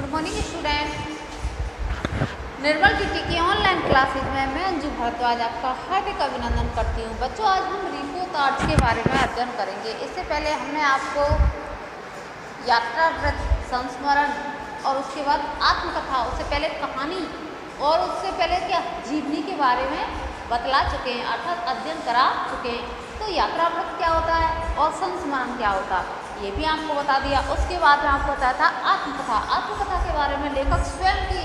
Good morning student. Nirmal TT की online classes में मैं अंजू भारद्वाज आपका हार्दिक अभिनंदन करती हूँ। बच्चों, आज हम रिपोर्ट के बारे में अध्ययन करेंगे। इससे पहले हमने आपको यात्रा व्रत, संस्मरण और उसके बाद आत्मकथा, उससे पहले कहानी और उससे पहले क्या जीवनी के बारे में बतला चुके हैं, अर्थात अध्ययन करा चुके हैं। तो यात्रा व्रत क्या होता है और संस्मरण क्या होता है ये भी आपको बता दिया। उसके बाद में आपको बताया था आत्मकथा। आत्मकथा के बारे में लेखक स्वयं की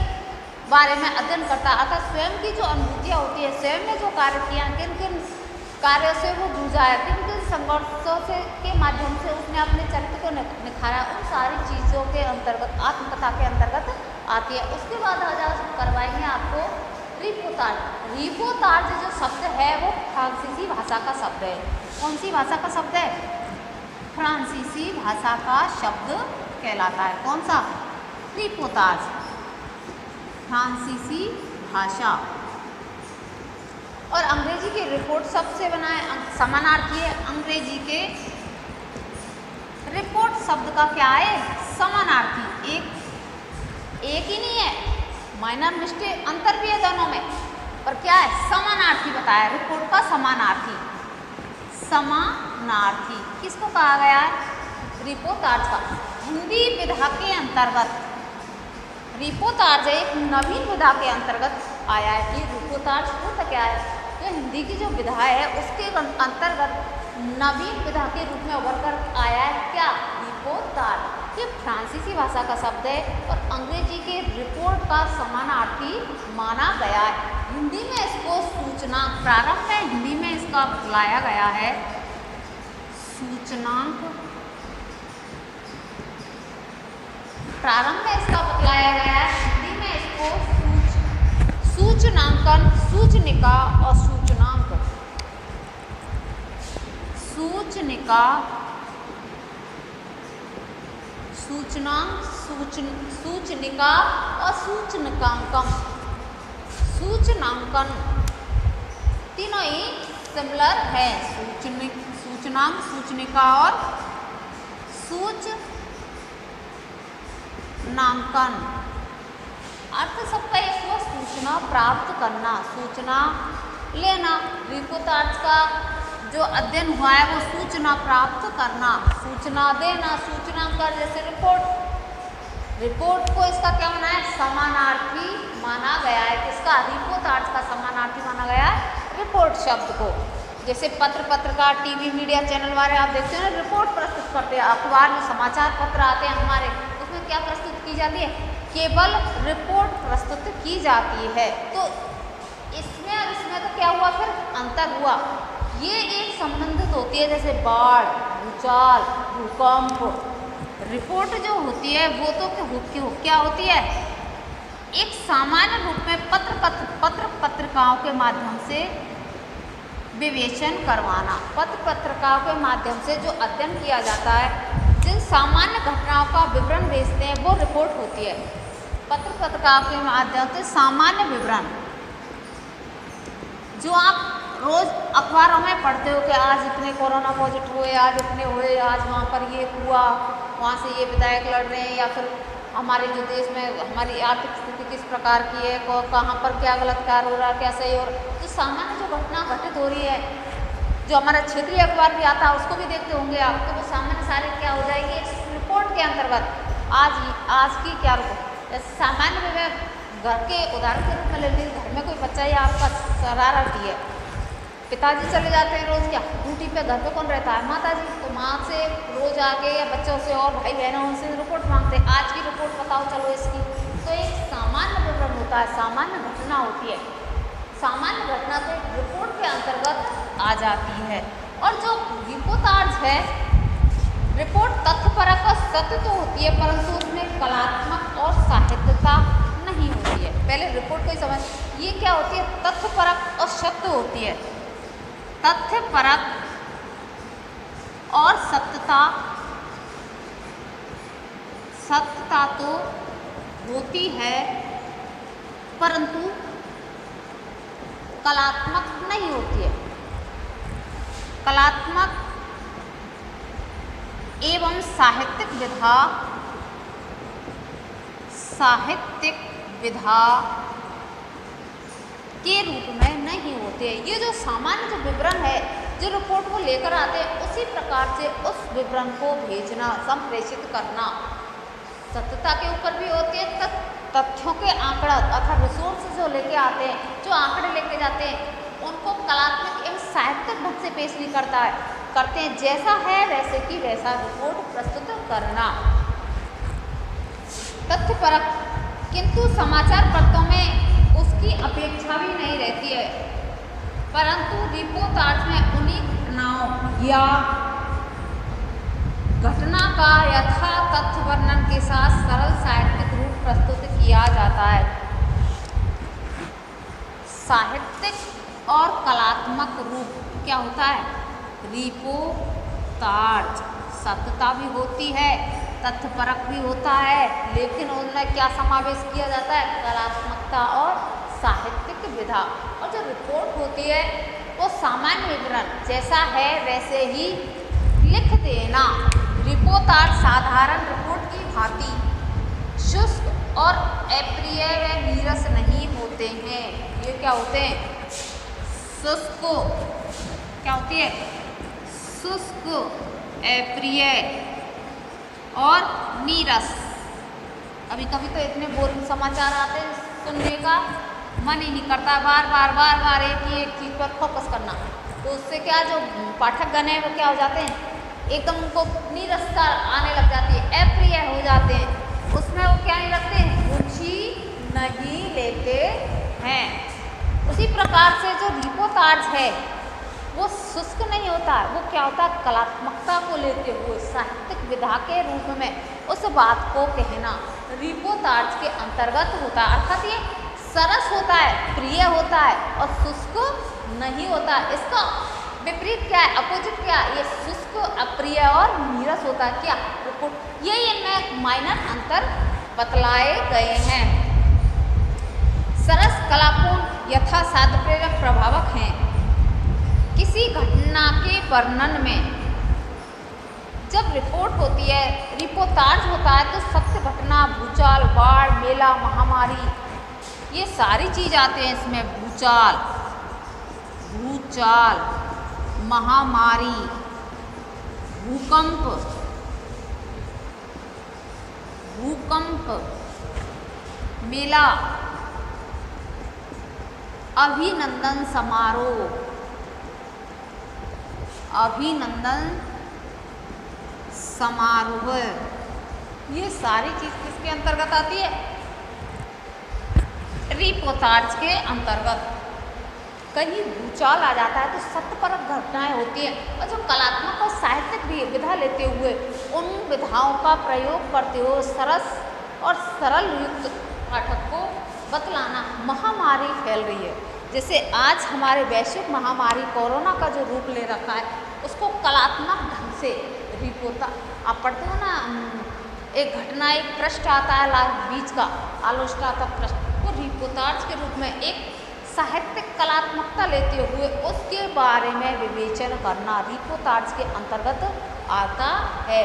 बारे में अध्ययन करता है, अर्थात स्वयं की जो अनुभूतियाँ होती है, स्वयं ने जो कार्य किया, किन किन कार्यों से वो जूझा है, किन किन संघर्षों से के माध्यम से उसने अपने चरित्र को निखारा, उन सारी चीज़ों के अंतर्गत आत्मकथा के अंतर्गत आती है। उसके बाद आज करवाएंगे आपको रिपोर्टाज। रिपोर्टाज जो शब्द है वो फ्रांसीसी भाषा का शब्द है। कौन सी भाषा का शब्द है? फ्रांसीसी भाषा का शब्द कहलाता है। कौन सा? रिपोर्टाज, फ्रांसीसी भाषा। और अंग्रेजी के रिपोर्ट शब्द से बना है, समानार्थी है। अंग्रेजी के रिपोर्ट शब्द का क्या है? समानार्थी। एक ही नहीं है, माइनर मिस्टेक, अंतर भी है दोनों में, पर क्या है? समानार्थी बताया। रिपोर्ट का समानार्थी। समानार्थी किसको कहा गया है? रिपोर्टाज का। हिंदी विधा के अंतर्गत रिपोर्टाज एक नवीन विधा के अंतर्गत आया है। कि रिपोर्टाज होता क्या है? तो हिंदी की जो विधा है उसके अंतर्गत नवीन विधा के रूप में उभर कर आया है। क्या? रिपोर्टाज। ये फ्रांसीसी भाषा का शब्द है और अंग्रेजी के रिपोर्ट का समानार्थी माना गया है। हिंदी में इसको सूचना, प्रारंभ में हिंदी में इसका लाया गया है सूचनांक। प्रारंभ में इसका बतलाया गया है, हिंदी में इसको सूचनांकन, सूचनिका और सूचनांक, सूचनिका, सूचनांक, सूचनिका और सूचनकांकम, सूचनांकन, तीनों ही सिमिलर है। सूचनांक, सूचनिका और सूचनांकन। अर्थ सबका एक हुआ सूचना प्राप्त करना, सूचना लेना। रिपोर्टाज का जो अध्ययन हुआ है वो सूचना प्राप्त करना, सूचना देना, सूचना कर, जैसे रिपोर्ट को इसका क्या माना है? समानार्थी माना गया है। किसका? रिपोर्टाज का समानार्थी माना गया है रिपोर्ट शब्द को। जैसे पत्रकार, टीवी, मीडिया चैनल वाले आप देखते हैं ना, रिपोर्ट प्रस्तुत करते हैं। अखबार में समाचार पत्र आते हैं हमारे, उसमें क्या प्रस्तुत की जाती है? केवल रिपोर्ट प्रस्तुत की जाती है। तो इसमें और इसमें तो क्या हुआ? फिर अंतर हुआ। ये एक संबंधित होती है, जैसे बाढ़, भूचाल, भूकंप। रिपोर्ट जो होती है वो तो क्या होती है? एक सामान्य रूप में पत्रिकाओं के माध्यम से विवेचन करवाना। पत्रिकाओं के माध्यम से जो अध्ययन किया जाता है, जिन सामान्य घटनाओं का विवरण भेजते हैं वो रिपोर्ट होती है। पत्रिकाओं के माध्यम से सामान्य विवरण जो आप रोज अखबारों में पढ़ते हो कि आज इतने कोरोना पॉजिटिव हुए, आज इतने हुए, आज वहाँ पर ये हुआ, वहाँ से ये विधायक लड़ रहे हैं, या फिर हमारे जो देश में हमारी आर्थिक स्थिति किस प्रकार की है, कहाँ पर क्या गलत कार्य हो रहा है, क्या सही हो रहा है। तो सामान्य जो घटना घटित हो रही है, जो हमारा क्षेत्रीय अखबार भी आता है उसको भी देखते होंगे आप, तो वो सामान्य सारे क्या हो जाएगी? इस रिपोर्ट के अंतर्गत। आज की क्या रिपोर्ट? सामान्य में घर के उदाहरण के रूप में ले लीजिए, घर में कोई बच्चा या आपका शरारती है, पिताजी चले जाते हैं रोज क्या ड्यूटी पे, घर पे कौन रहता है? माता जी। तो माँ से रोज आके या बच्चों से और भाई बहनों से रिपोर्ट मांगते हैं, आज की रिपोर्ट बताओ चलो इसकी। तो एक सामान्य विवरण होता है, सामान्य घटना होती है। सामान्य घटना तो रिपोर्ट के अंतर्गत आ जाती है। और जो रिपोर्टाज है, रिपोर्ट तथ्यपरक और सत्य तो होती है, परंतु उसमें कलात्मक और साहित्यता नहीं होती है। पहले रिपोर्ट को ही समझ, ये क्या होती है? तथ्यपरक और सत्य होती है। तथ्यपरक और सत्यता तो होती है, परंतु कलात्मक नहीं होती है। कलात्मक एवं साहित्यिक विधा साहित्यिक विधा के रूप में नहीं होते। ये जो सामान्य जो विवरण है, जो रिपोर्ट को लेकर आते हैं, उसी प्रकार से उस विवरण को भेजना, संप्रेषित करना सत्यता के ऊपर भी होती है। तथ्यों के आंकड़ा अर्थात रिसोर्स जो लेके आते हैं, जो आंकड़े लेके जाते हैं, उनको कलात्मक एवं साहित्यिक ढंग से पेश नहीं करते हैं। जैसा है वैसे की वैसा रिपोर्ट प्रस्तुत करना तथ्यपरक, किंतु समाचार पत्रों में उसकी अपेक्षा भी नहीं रहती है, परंतु रिपोर्टाज में उन्हीं घटनाओं या घटना का यथा तथ्य वर्णन के साथ सरल साहित्यिक रूप प्रस्तुत किया जाता है। साहित्यिक और कलात्मक रूप क्या होता है? रिपोर्टाज सत्यता भी होती है, तथ्यपरक भी होता है, लेकिन उनमें क्या समावेश किया जाता है? कलात्मकता और साहित्यिक विधा। और जो रिपोर्ट होती है वो सामान्य विवरण जैसा है वैसे ही लिख देना। रिपोर्टाज साधारण रिपोर्ट की भांति शुष्क और अप्रिय व नीरस नहीं होते हैं। ये क्या होते हैं? शुष्क क्या होती है? शुष्क, अप्रिय और नीरस। कभी कभी तो इतने बोरिंग समाचार आते हैं, सुनने का मन ही नहीं करता, बार बार एक ही एक चीज़ पर फोकस करना। तो उससे क्या जो पाठकगण हैं वो क्या हो जाते हैं? एकदम उनको नीरसता आने लग जाती है, अप्रिय हो जाते हैं, उसमें वो क्या नहीं रखते हैं? रुचि नहीं लेते हैं। उसी प्रकार से जो रिपोर्टाज है वो शुष्क नहीं होता है, वो क्या होता है? कलात्मकता को लेते हुए साहित्यिक विधा के रूप में उस बात को कहना रिपोर्टाज के अंतर्गत होता है। अर्थात ये सरस होता है, प्रिय होता है और शुष्क नहीं होता। इसका विपरीत क्या है? अपोजिट क्या है? ये शुष्क, अप्रिय और नीरस होता है। क्या रिपोर्ट? ये इनमें माइनर अंतर बतलाए गए हैं। सरस, कलापूर्ण, यथा साध्य प्रेरक, प्रभावक हैं। किसी घटना के वर्णन में जब रिपोर्ट होती है, रिपोर्टाज होता है, तो सत्य घटना, भूचाल, बाढ़, मेला, महामारी, ये सारी चीज आते हैं इसमें। भूचाल, महामारी, भूकंप, मेला, अभिनंदन समारोह, ये सारी चीज किसके अंतर्गत आती है? रिपोर्टाज के अंतर्गत। कहीं भूचाल आ जाता है तो सत्यपरक घटनाएं होती हैं, और जो कलात्मक और साहित्यिक विधा लेते हुए उन विधाओं का प्रयोग करते हुए सरस और सरल युक्त पाठक को बतलाना। महामारी फैल रही है, जैसे आज हमारे वैश्विक महामारी कोरोना का जो रूप ले रखा है, उसको कलात्मक ढंग से आप पढ़ते हो ना, एक घटना, एक पृष्ठ आता है बीच का आलोचनात्मक पृष्ठ, वो रिपोर्टाज के रूप में एक साहित्यिक कलात्मकता लेते हुए उसके बारे में विवेचन करना रिपोर्टाज के अंतर्गत आता है।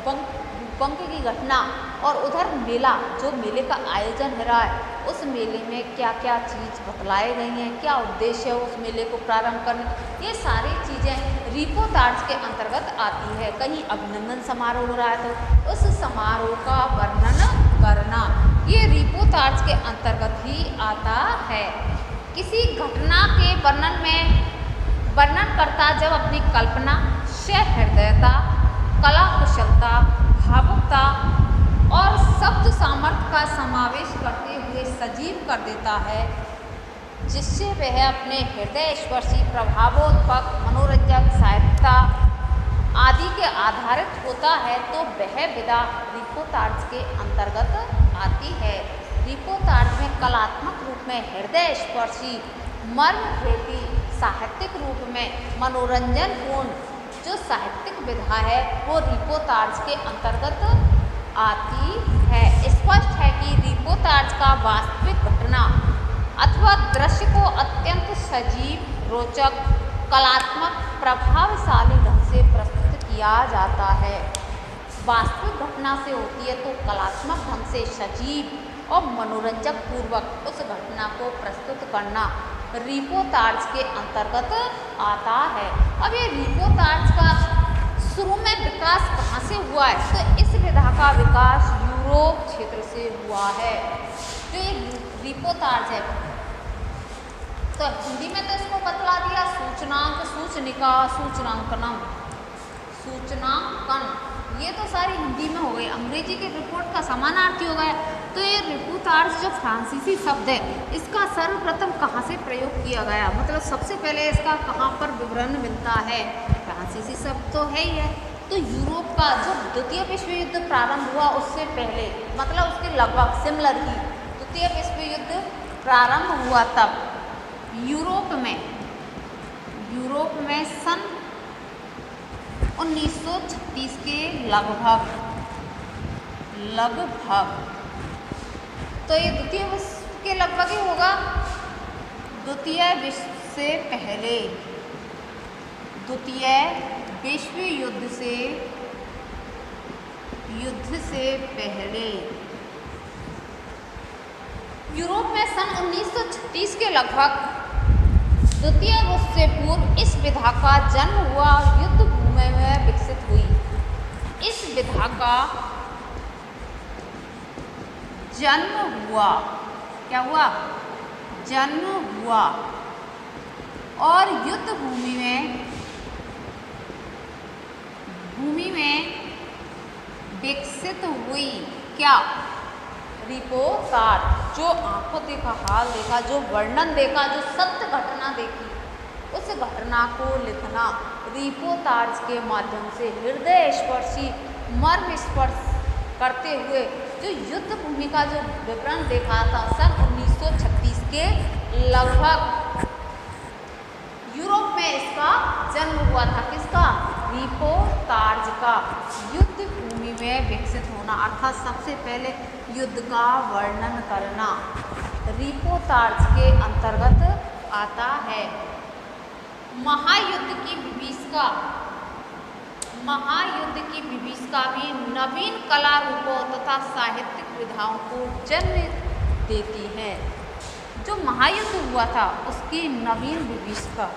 भूकंप की घटना और उधर मेला, जो मेले का आयोजन हो रहा है, उस मेले में क्या क्या चीज़ बतलाई गई हैं, क्या उद्देश्य है उस मेले को प्रारंभ करने, ये सारी चीज़ें रिपोर्टाज के अंतर्गत आती है। कहीं अभिनंदन समारोह हो रहा है तो उस समारोह का वर्णन करना, ये रिपोर्टाज के अंतर्गत ही आता है। किसी घटना के वर्णनकर्ता जब अपनी कल्पना, सहृदयता, कला कुशलता, भावुकता और शब्द सामर्थ्य का समावेश करते हुए सजीव कर देता है, जिससे वह अपने हृदय स्पर्शी, प्रभावोत्पक, मनोरंजक, साहित्यता आदि के आधारित होता है, तो वह विधा रिपोर्टाज के अंतर्गत आती है। रिपोर्टाज में कलात्मक रूप में हृदय स्पर्शी, मर्मभेदी, साहित्यिक रूप में मनोरंजनपूर्ण जो साहित्यिक विधा है वो रिपोर्टाज के अंतर्गत आती है। स्पष्ट है कि रिपोर्टाज का वास्तविक घटना अथवा दृश्य को अत्यंत सजीव, रोचक, कलात्मक, प्रभावशाली ढंग से प्रस्तुत किया जाता है। वास्तविक घटना से होती है तो कलात्मक ढंग से सजीव, और मनोरंजक पूर्वक उस घटना को प्रस्तुत करना रिपोर्टाज के अंतर्गत आता है। अब ये रिपोर्टाज का शुरू में विकास कहाँ से हुआ है? तो इस विधा का विकास यूरोप क्षेत्र से हुआ है। जो ये रिपोर्टाज है, तो हिंदी में तो इसको बतला दिया सूचनांक, सूचनिका, सूचनांकन, सूचनांकन, ये तो सारी हिंदी में हो गई। अंग्रेजी की रिपोर्ट का समानार्थी हो गया। तो ये रिपोर्टाज जो फ्रांसीसी शब्द है, इसका सर्वप्रथम कहाँ से प्रयोग किया गया, मतलब सबसे पहले इसका कहाँ पर विवरण मिलता है? फ्रांसीसी शब्द तो है ही है। तो यूरोप का जब द्वितीय विश्व युद्ध प्रारंभ हुआ उससे पहले, मतलब उसके लगभग सिमिलर ही द्वितीय विश्व युद्ध प्रारंभ हुआ, तब यूरोप में सन 1936 के लगभग तो ये द्वितीय विश्व के लगभग ही होगा। द्वितीय विश्व से पहले, द्वितीय विश्व युद्ध से पहले यूरोप में सन 1936 के लगभग द्वितीय विश्व से पूर्व इस विधा का जन्म हुआ, युद्ध भूमि में विकसित हुई। इस विधा का जन्म हुआ, क्या हुआ? जन्म हुआ और युद्ध भूमि में विकसित हुई। क्या? रिपोर्टाज, जो आंखों देखा, हाल देखा, जो वर्णन देखा, जो सत्य घटना देखी, उस घटना को लिखना रिपोर्टाज के माध्यम से हृदय स्पर्शी, मर्म स्पर्श करते हुए जो युद्ध भूमि का जो विवरण देखा था सन 1936 के लगभग यूरोप में इसका जन्म हुआ था। किसका? रिपोर्टाज का। युद्ध भूमि में विकसित होना अर्थात सबसे पहले युद्ध का वर्णन करना रिपोर्टाज के अंतर्गत आता है। महायुद्ध की विभीषिका भी नवीन कला रूपों तथा साहित्यिक विधाओं को जन्म देती है। जो महायुद्ध हुआ था उसकी नवीन विभीषिका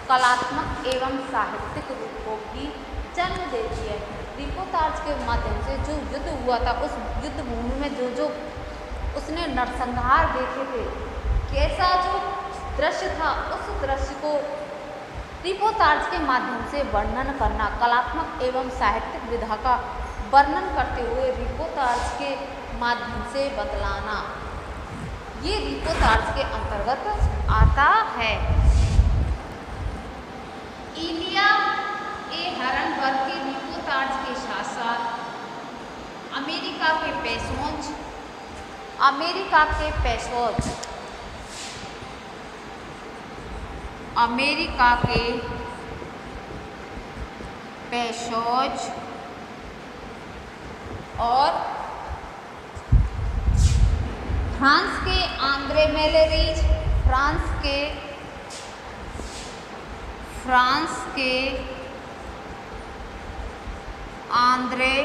कलात्मक एवं साहित्यिक रूपों की जन्म देती है। रिपोर्टाज के माध्यम से जो युद्ध हुआ था, उस युद्ध भूमि में जो उसने नरसंहार देखे थे, कैसा जो दृश्य था, उस दृश्य को रिपोर्टाज के माध्यम से वर्णन करना, कलात्मक एवं साहित्यिक विधा का वर्णन करते हुए रिपोर्टाज के माध्यम से बतलाना, ये रिपोर्टाज के अंतर्गत आता है। इलिया ए हरनबर्ग के रिपोर्टाज के साथ साथ अमेरिका के पेशोज और फ्रांस के आंद्रे मेलेरीज, आंद्रे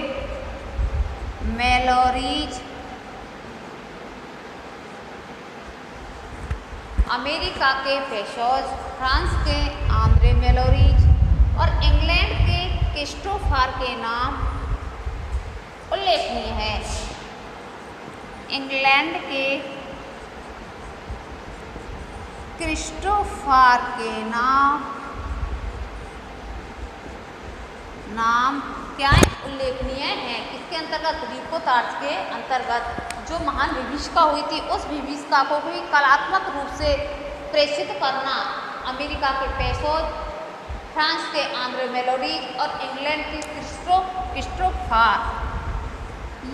मेलोरीज, अमेरिका के पेशोज, फ्रांस के आंद्रे मेलोरीज और इंग्लैंड के क्रिस्टोफर के नाम उल्लेखनीय है। इंग्लैंड के क्रिस्टोफर के नाम क्या है? उल्लेखनीय है। किसके अंतर्गत? रिपोर्टाज के अंतर्गत। जो महान विभीषिका हुई थी, उस विभीषिका को भी कलात्मक रूप से प्रेषित करना अमेरिका के पेशोज, फ्रांस के आंद्रे मेलोरीज और इंग्लैंड के क्रिस्टोफर,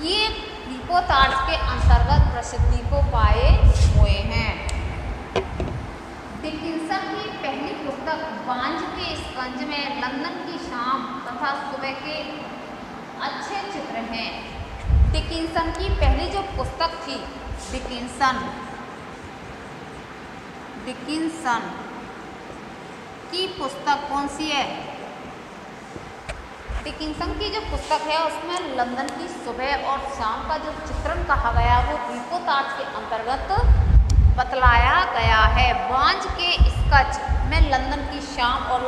ये रिपोर्टाज के अंतर्गत प्रसिद्धि को पाए हुए हैं। डिकिंसन की पहली पुस्तक बांझ के स्पंज में लंदन की शाम तथा सुबह के अच्छे चित्र हैं। डिकिंसन की पहली जो पुस्तक थी, डिकिंसन की पुस्तक कौन सी है? डिकिंसन की जो पुस्तक है उसमें लंदन की सुबह और शाम का जो चित्रण कहा गया वो रिपोर्टाज के अंतर्गत बतलाया गया है। वांज के स्केच में लंदन की शाम और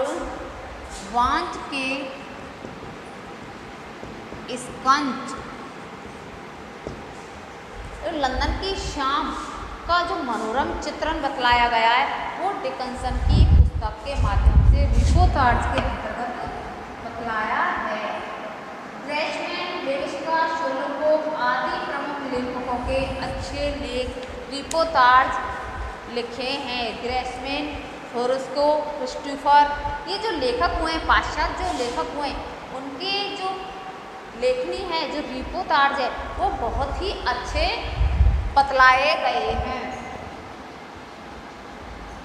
वांज के स्कंच लंदन की शाम का जो मनोरम चित्रण बतलाया गया है वो डिकिंसन की पुस्तक के माध्यम से रिपोर्टाज के अंतर्गत बतलाया है। ग्रेसमैन, लेविस्का, शोलकोव आदि प्रमुख लेखकों के अच्छे लेख रिपोर्टाज लिखे हैं। ग्रेसमैन, फोरस्को, क्रिस्टोफर, ये जो लेखक हुए, पाश्चात्य जो लेखक हुए, उनके जो लेखनी है, जो रिपोर्टाज है, वो बहुत ही अच्छे बतलाए गए हैं।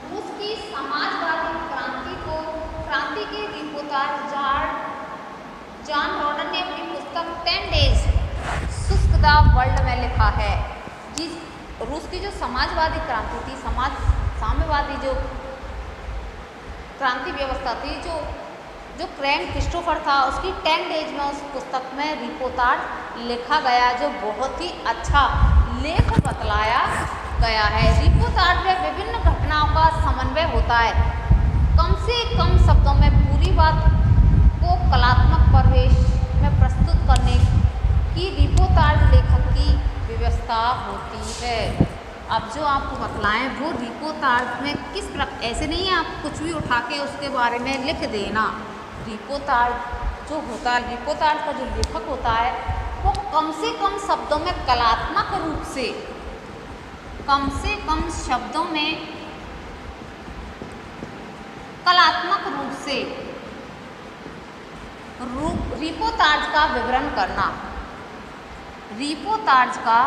रूस की समाजवादी क्रांति के रिपोर्टाज जॉन रॉडन ने अपनी पुस्तक 10 डेज शुष्क द वर्ल्ड में लिखा है। रूस की जो समाजवादी क्रांति थी, साम्यवादी जो क्रांति व्यवस्था थी, जो क्रिस्टोफर था, उसकी 10 डेज में उस पुस्तक में रिपोर्टाज लिखा गया, जो बहुत ही अच्छा लेख बतलाया गया है। रिपोर्टाज में विभिन्न घटनाओं का समन्वय होता है। कम से कम शब्दों में पूरी बात को कलात्मक परिवेश में प्रस्तुत करने की रिपोर्टाज लेखक की व्यवस्था होती है। अब जो आपको बतलाएं वो रिपोर्टाज में किस प्रकार, ऐसे नहीं है आप कुछ भी उठा के उसके बारे में लिख देना। रिपोर्टाज जो होता है, रिपोर्टाज का जो लेखक होता है वो कम से कम शब्दों में कलात्मक रूप से, कम से कम शब्दों में कलात्मक रूप से रिपोर्टाज का विवरण करना, रिपोर्टाज का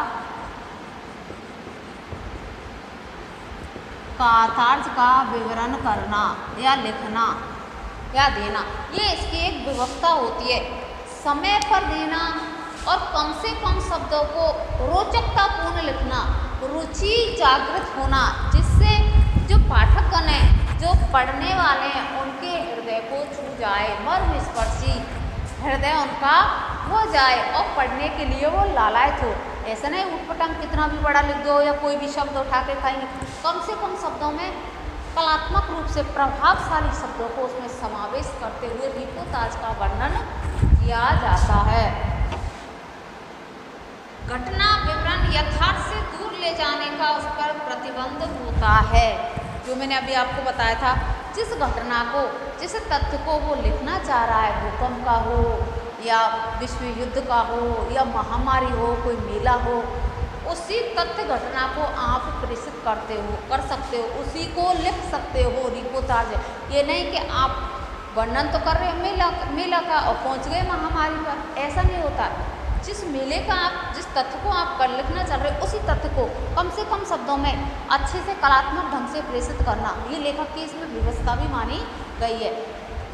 विवरण करना या लिखना या देना, ये इसकी एक व्यवस्था होती है। समय पर देना और कम से कम शब्दों को रोचकतापूर्ण लिखना, रुचि जागृत होना, जिससे जो पाठकगण हैं, जो पढ़ने वाले हैं, उनके हृदय को छू जाए, मर्मस्पर्शी हृदय उनका हो जाए और पढ़ने के लिए वो लालायित हो। ऐसा नहीं उठपटांग कितना भी बड़ा लिख दो या कोई भी शब्द उठा के खाएंगे। कम से कम शब्दों में कलात्मक रूप से प्रभावशाली शब्दों को उसमें समावेश करते हुए रिपोर्टाज का वर्णन किया जाता है। घटना विवरण यथार्थ से दूर ले जाने का उस पर प्रतिबंध होता है। जो मैंने अभी आपको बताया था, जिस घटना को, जिस तथ्य को वो लिखना चाह रहा है, भूकंप का हो या विश्व युद्ध का हो या महामारी हो, कोई मेला हो, उसी तथ्य घटना को आप प्रेषित कर सकते हो, उसी को लिख सकते हो। रिपोर्टाज ये नहीं कि आप वर्णन तो कर रहे हो मेला का और पहुंच गए महामारी पर, ऐसा नहीं होता। जिस मेले का आप, जिस तथ्य को आप कर लिखना चाह रहे हो, उसी तथ्य को कम से कम शब्दों में अच्छे से कलात्मक ढंग से प्रेषित करना, ये लेखक की इसमें व्यवस्था भी मानी गई है।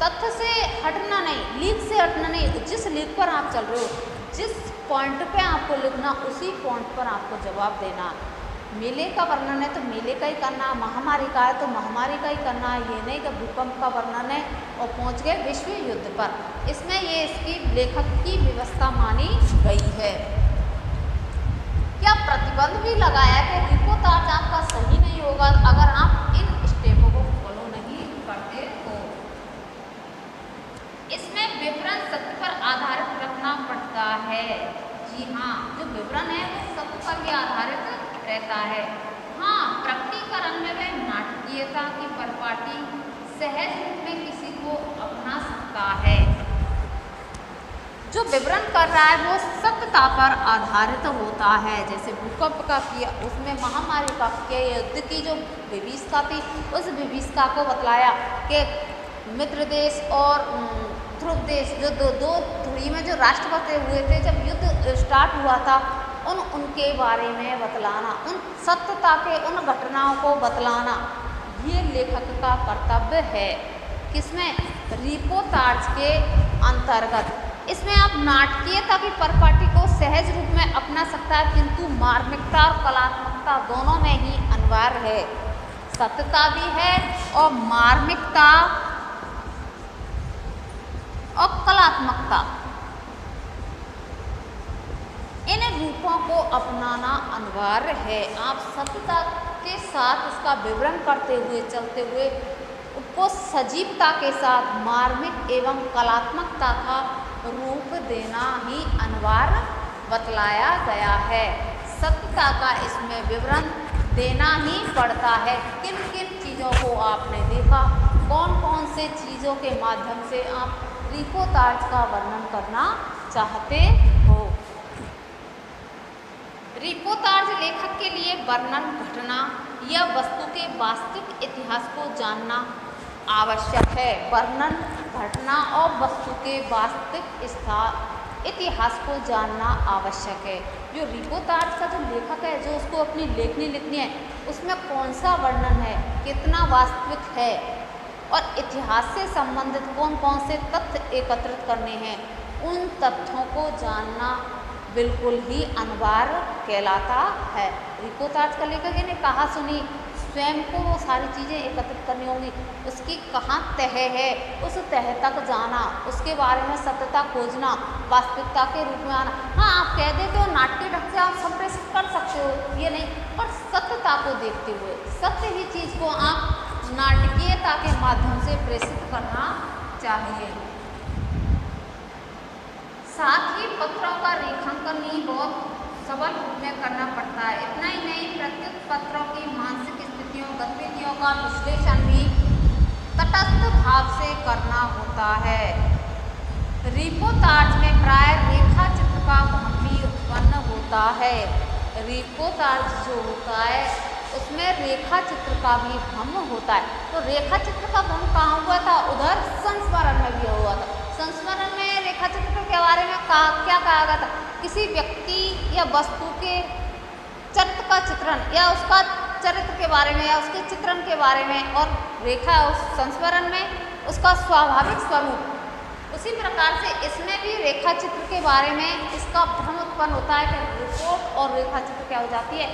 तथ्य से हटना नहीं, लीक से हटना नहीं, जिस लीक पर आप चल रहे हो, जिस पॉइंट पे आपको लिखना, उसी पॉइंट पर आपको जवाब देना। मेले का वर्णन है तो मेले का ही करना, महामारी का है तो महामारी का ही करना, ये नहीं कि भूकंप का वर्णन है और पहुंच गए विश्व युद्ध पर। इसमें ये इसकी लेखक की व्यवस्था मानी गई है। क्या प्रतिबंध भी लगाया कि रिपोर्टाज आपका सही नहीं होगा अगर आप इन स्टेपों को फॉलो नहीं करते तो। इसमें विवरण सत्य पर आधारित रखना पड़ता है। जी हाँ, जो विवरण है वो सत्य पर ही आधारित रहता है। हाँ, प्रकटीकरण में वह नाटकीयता की परिपाटी सहज रूप में किसी को अपना सकता है। जो विवरण कर रहा है वो सत्यता पर आधारित होता है। जैसे भूकंप का किया, उसमें महामारी का किया, युद्ध की जो विभीषिका थी, उस विभीषिका को बतलाया कि मित्र देश और ध्रुव देश, जो दो धुरी में जो राष्ट्रपति हुए थे जब युद्ध स्टार्ट हुआ था, उनके बारे में बतलाना, उन सत्यता के उन घटनाओं को बतलाना, ये लेखक का कर्तव्य है। किसमें? रिपोर्टाज के अंतर्गत। इसमें आप नाटकीयता की परिपाटी को सहज रूप में अपना सकता है, किंतु मार्मिकता और कलात्मकता दोनों में ही अनिवार्य है। सत्यता भी है और मार्मिकता और कलात्मकता, इन रूपों को अपनाना अनिवार्य है। आप सत्यता के साथ इसका विवरण करते हुए चलते हुए उसको सजीवता के साथ मार्मिक एवं कलात्मकता का रूप देना ही अनिवार्य बतलाया गया है। सत्यता का इसमें विवरण देना ही पड़ता है। किन किन चीज़ों को आपने देखा, कौन कौन से चीज़ों के माध्यम से आप रिपोर्टाज का वर्णन करना चाहते हो। रिपोर्टाज लेखक के लिए वर्णन, घटना या वस्तु के वास्तविक इतिहास को जानना आवश्यक है। वर्णन, घटना और वस्तु के वास्तविक इतिहास को जानना आवश्यक है। जो रिपोर्टाज का जो लेखक है, जो उसको अपनी लेखनी लिखनी है, उसमें कौन सा वर्णन है, कितना वास्तविक है और इतिहास से संबंधित कौन कौन से तथ्य एकत्रित करने हैं, उन तथ्यों को जानना बिल्कुल ही अनिवार्य कहलाता है। रिपोर्टाज का लेखक ने कहा सुनी, स्वयं को वो सारी चीज़ें एकत्रित करनी होंगी, उसकी कहाँ तह है, उस तह तक जाना, उसके बारे में सत्यता खोजना, वास्तविकता के रूप में आना। हाँ, आप कह देते हो नाट्य ढंग से आप संप्रेषित कर सकते हो, ये नहीं, पर सत्यता को देखते हुए सत्य ही चीज़ को आप नाटकीयता के माध्यम से प्रेषित करना चाहिए। साथ ही पत्रों का रेखांकन ही बहुत सबल रूप में करना पड़ता है। इतना ही नहीं, प्रत्येक पत्रों की मानसिक स्थितियों, गतिविधियों का विश्लेषण भी तटस्थ भाव से करना होता है। रिपोर्टाज में प्राय रेखा चित्र का भ्रम भी उत्पन्न होता है। रिपोर्टाज जो होता है उसमें रेखा चित्र का भी भ्रम होता है। तो रेखा चित्र का भ्रम कहाँ हुआ था? उधर संस्मरण में भी हुआ था। संस्मरण में रेखा चित्र के बारे में क्या कहा गया था? किसी व्यक्ति या वस्तु के चरित्र का चित्रण या उसका चरित्र के बारे में या उसके चित्रण के बारे में, और रेखा उस संस्मरण में उसका स्वाभाविक स्वरूप। उसी प्रकार से इसमें भी रेखा चित्र के बारे में इसका भ्रम उत्पन्न होता है कि रिपोर्ट और रेखा चित्र क्या हो जाती है,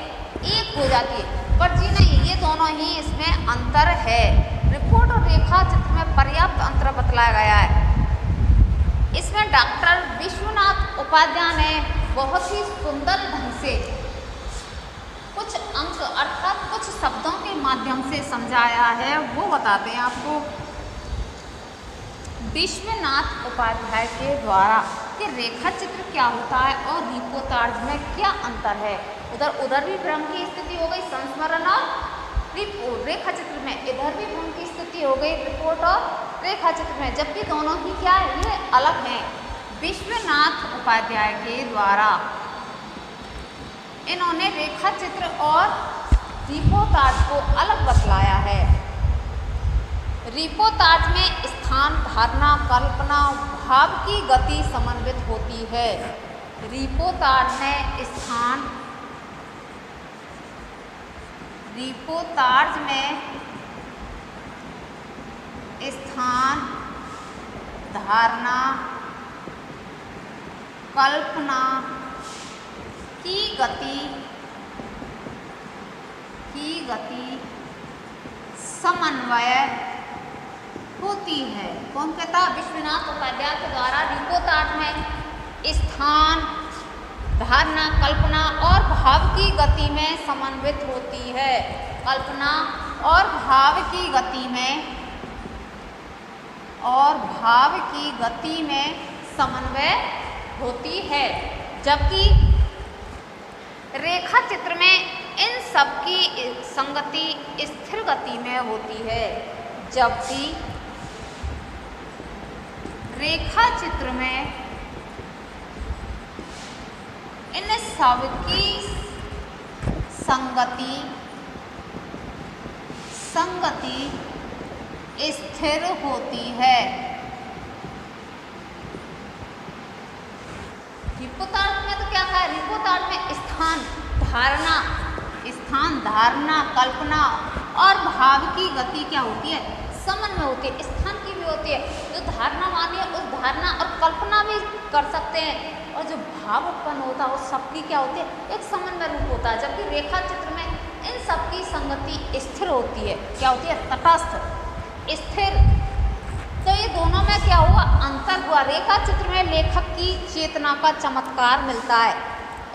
एक हो जाती है। पर जी नहीं, ये दोनों ही इसमें अंतर है। रिपोर्ट और रेखा चित्र में पर्याप्त अंतर बतलाया गया है। इसमें डॉक्टर विश्वनाथ उपाध्याय ने बहुत ही सुंदर ढंग से कुछ अंक अर्थात कुछ शब्दों के माध्यम से समझाया है, वो बताते हैं आपको। विश्वनाथ उपाध्याय के द्वारा कि रेखा चित्र क्या होता है और रिपोर्टाज में क्या अंतर है। उधर भी भ्रम की स्थिति हो गई संस्मरण और रेखा चित्र में, इधर भी भ्रम की स्थिति हो गई रिपोर्ट और रेखा चित्र में, जबकि दोनों ही क्या है, ये अलग हैं। विश्वनाथ उपाध्याय के द्वारा इन्होंने रेखा चित्र और रिपोर्टाज को अलग बतलाया है। रिपोर्टाज में स्थान, धारणा, कल्पना, भाव की गति समन्वित होती है। रिपोर्टाज में स्थान, धारणा, कल्पना की गति समन्वय होती है। कौन कहता? विश्वनाथ उपाध्याय के द्वारा रिपोर्टाज में स्थान, धारणा, कल्पना और भाव की गति में समन्वित होती है। कल्पना और भाव की गति में समन्वय होती है, जबकि रेखा चित्र में इन सब की संगति स्थिर गति में होती है। जबकि रेखा चित्र में इन सब की संगति स्थिर होती है। रिपोर्टाज में तो क्या कहा है? रिपोर्टाज में स्थान, धारणा, कल्पना और भाव की गति क्या होती है? समन्वय होती है। स्थान की भी होती है, जो धारणा मानी है उस धारणा और कल्पना भी कर सकते हैं, और जो भाव उत्पन्न होता है उस सबकी क्या होती है? एक समन्वय रूप होता है। जबकि रेखा चित्र में इन सबकी संगति स्थिर होती है। क्या होती है? तटस्थ, स्थिर। तो ये दोनों में क्या हुआ, अंतर हुआ। रेखा चित्र में लेखक की चेतना का चमत्कार मिलता है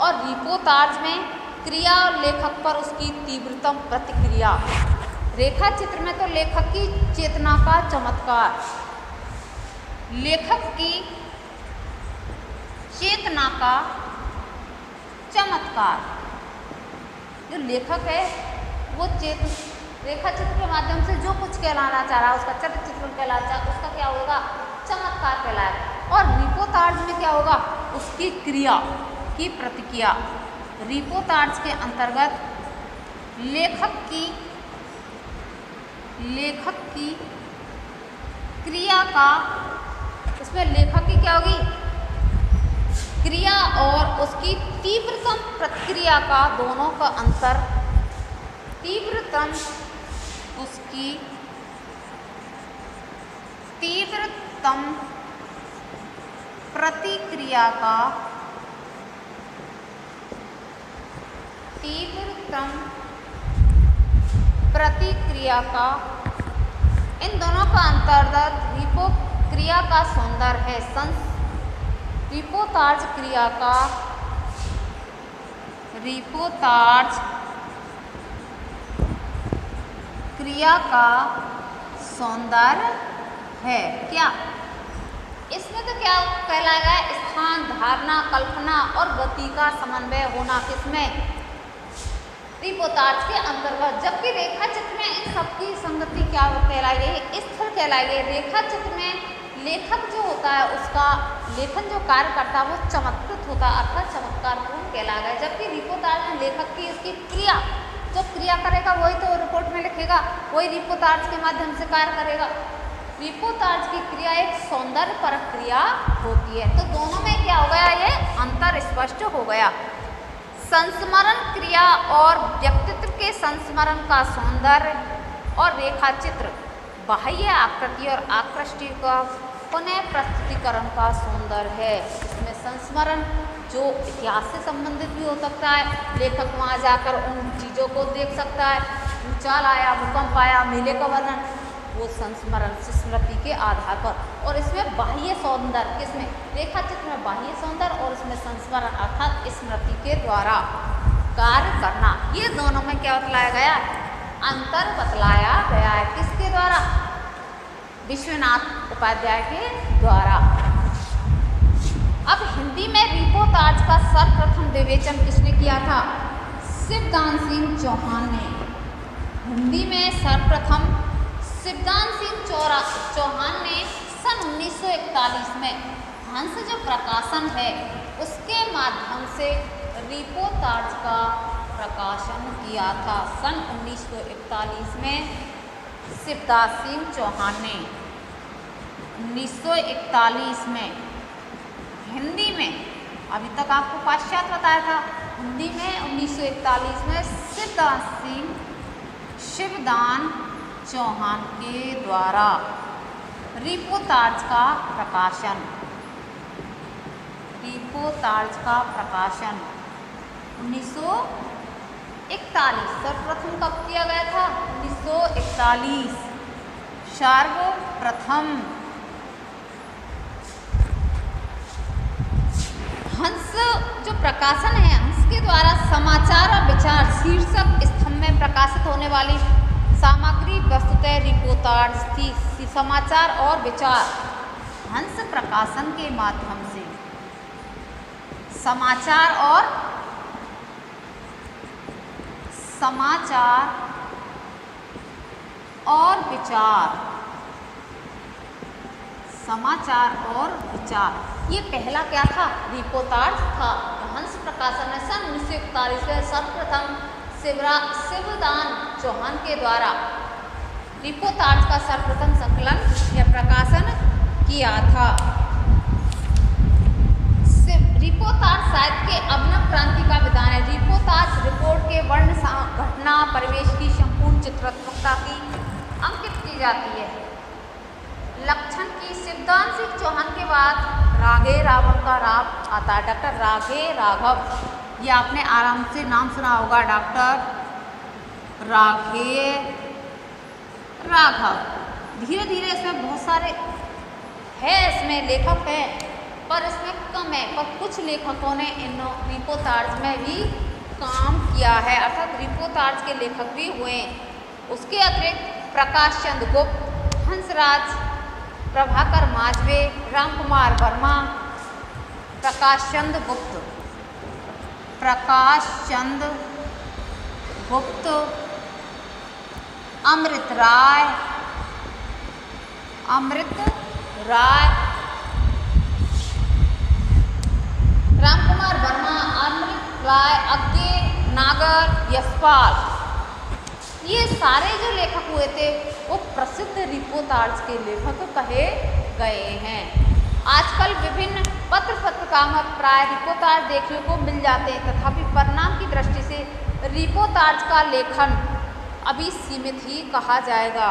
और रिपोर्ताज में क्रिया और लेखक पर उसकी तीव्रतम प्रतिक्रिया। रेखा चित्र में तो लेखक की चेतना का चमत्कार, लेखक की चेतना का चमत्कार। जो लेखक है वो रेखा चित्र के माध्यम से जो कुछ कहलाना चाह रहा है, उसका चरित्र चित्रण कहलाना चाह रहा है, उसका क्या होगा, चमत्कार कहलाएगा। और रिपोर्ताज में क्या होगा, उसकी क्रिया की प्रतिक्रिया। रिपोर्ताज के अंतर्गत लेखक की क्रिया का, इसमें लेखक की क्या होगी, क्रिया और उसकी तीव्रतम प्रतिक्रिया का, दोनों का अंतर, तीव्रतम उसकी तीव्रतम प्रतिक्रिया का, तीव्रतम प्रतिक्रिया का, इन दोनों का अंतर्गत क्रिया का सौंदर्य है। रिपोर्ताज क्रिया का, रिपोर्ताज क्रिया का सौंदर्य है। क्या इसमें तो क्या कहलाएगा, स्थान, धारणा, कल्पना और गति का समन्वय होना किसमें, रिपोर्ताज के अंतर्गत। जबकि रेखा चित्र में इन सबकी संगति क्या कहलाई गई, स्थिर कहलाई गई। रेखा चित्र में लेखक जो होता है उसका लेखन जो कार्य करता है वो चमत्कृत होता है, अर्थात चमत्कारपूर्ण कहलाएगा। जबकि रिपोर्ताज में लेखक की इसकी क्रिया, जो क्रिया करेगा वही तो रिपोर्ट में लिखेगा, वही रिपोर्ताज के माध्यम से कार्य करेगा। रिपोर्ताज की क्रिया एक सौंदर्य परक क्रिया होती है। तो दोनों में क्या हो गया, ये अंतर स्पष्ट हो गया। संस्मरण क्रिया और व्यक्तित्व के संस्मरण का सौंदर्य और रेखा चित्र बाह्य आकृति और आकृष्टि का पुनः प्रस्तुतिकरण का सौंदर्य है। इसमें संस्मरण जो इतिहास से संबंधित भी हो सकता है, लेखक वहाँ जाकर उन चीज़ों को देख सकता है, भूचाल आया, भूकंप आया, मेले का वर्णन, वो संस्मरण स्मृति के आधार पर। और इसमें बाह्य सौंदर्य, किसमें, रेखा चित्र में बाह्य सौंदर्य और इसमें संस्मरण अर्थात स्मृति के द्वारा कार्य करना। ये दोनों में क्या बतलाया गया, अंतर बतलाया गया है। किसके द्वारा, विश्वनाथ उपाध्याय के द्वारा। अब हिंदी में रिपोर्ताज का सर्वप्रथम विवेचन किसने किया था, शिवदान सिंह चौहान ने। हिंदी में सर्वप्रथम शिवदान सिंह चौहान ने सन 1941 में हंस जो प्रकाशन है उसके माध्यम से रिपोर्ताज का प्रकाशन किया था। सन 1941 में शिवदान सिंह चौहान ने 1941 में हिंदी में, अभी तक आपको पाश्चात्य बताया था, हिंदी में 1941 में शिवदान चौहान के द्वारा रिपोर्ताज का प्रकाशन, रिपोर्ताज का प्रकाशन 1941 सर्वप्रथम कब किया गया था, 1941 सर्वप्रथम। हंस जो प्रकाशन है, हंस के द्वारा समाचार और विचार शीर्षक स्तंभ में प्रकाशित होने वाली सामग्री वस्तुतः रिपोर्ताज थी। समाचार और विचार हंस प्रकाशन के माध्यम से समाचार और विचार, समाचार और विचार, ये पहला क्या था, रिपोर्ताज था। हंस प्रकाशन में सन 1941 में सर्वप्रथम शिवदान चौहान के द्वारा रिपोर्ताज का सर्वप्रथम संकलन या प्रकाशन किया था। रिपोर्ताज साहित्य के अभिनव क्रांति का विधान है। रिपोर्ताज रिपोर्ट के वर्ण, घटना, परिवेश की संपूर्ण चित्रात्मकता की अंकित की जाती है। लक्षण की शिवदान सिंह चौहान के बाद राघे राघव का राग आता है। डॉक्टर राघे राघव, ये आपने आराम से नाम सुना होगा, डॉक्टर राघे राघव। धीरे धीरे इसमें बहुत सारे है, इसमें लेखक हैं पर इसमें कम है, पर कुछ लेखकों ने इन रिपोर्टाज में भी काम किया है, अर्थात रिपोर्टाज के लेखक भी हुए। उसके अतिरिक्त प्रकाश चंद्र गुप्त, हंसराज, प्रभाकर माजवे, रामकुमार वर्मा, प्रकाश चंद्र गुप्त, अमृत राय, रामकुमार वर्मा, अमृत राय, अज्ञे, नागर, यशपाल, ये सारे जो लेखक हुए थे वो प्रसिद्ध रिपोर्टाज के लेखक कहे गए हैं। आजकल विभिन्न पत्र पत्रिकाओं में प्राय रिपोर्टाज देखने को मिल जाते हैं, तथापि परिणाम की दृष्टि से रिपोर्टाज का लेखन अभी सीमित ही कहा जाएगा।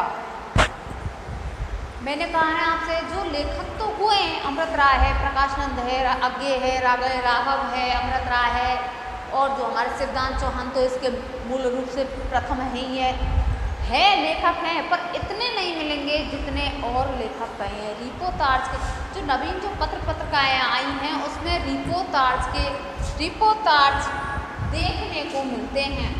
मैंने कहा है आपसे जो लेखक तो हुए हैं, अमृत राय है, प्रकाशानंद है, अज्ञे है, राघव है, अमृत राय है, और जो हमारे सिद्धांत चौहान तो इसके मूल रूप से प्रथम ही है लेखक हैं, पर इतने नहीं मिलेंगे जितने और लेखक कहे हैं। रिपोर्टाज के जो नवीन जो पत्र पत्रिकाएँ आई हैं उसमें रिपोर्टाज देखने को मिलते हैं।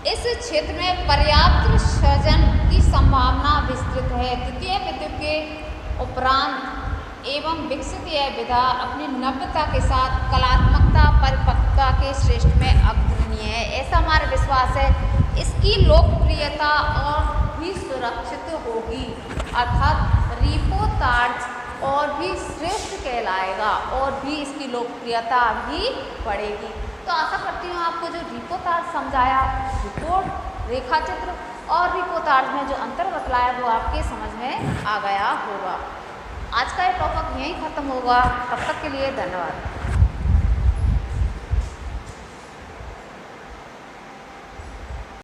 इस क्षेत्र में पर्याप्त सृजन की संभावना विस्तृत है। द्वितीय विश्व के उपरांत एवं विकसित यह विधा अपनी नव्यता के साथ कलात्मकता परिपक्वता के श्रेष्ठ में अग्रणी है, ऐसा हमारा विश्वास है। इसकी लोकप्रियता और भी सुरक्षित होगी, अर्थात रिपोर्टाज और भी श्रेष्ठ कहलाएगा और भी इसकी लोकप्रियता भी बढ़ेगी। तो आशा करती हूँ आपको जो रिपोर्टाज समझाया, रिपोर्ट, रेखाचित्र और रिपोर्टाज में जो अंतर बतलाया वो आपके समझ में आ गया होगा। आज का ये टॉपिक यहीं ख़त्म होगा। तब तक के लिए धन्यवाद।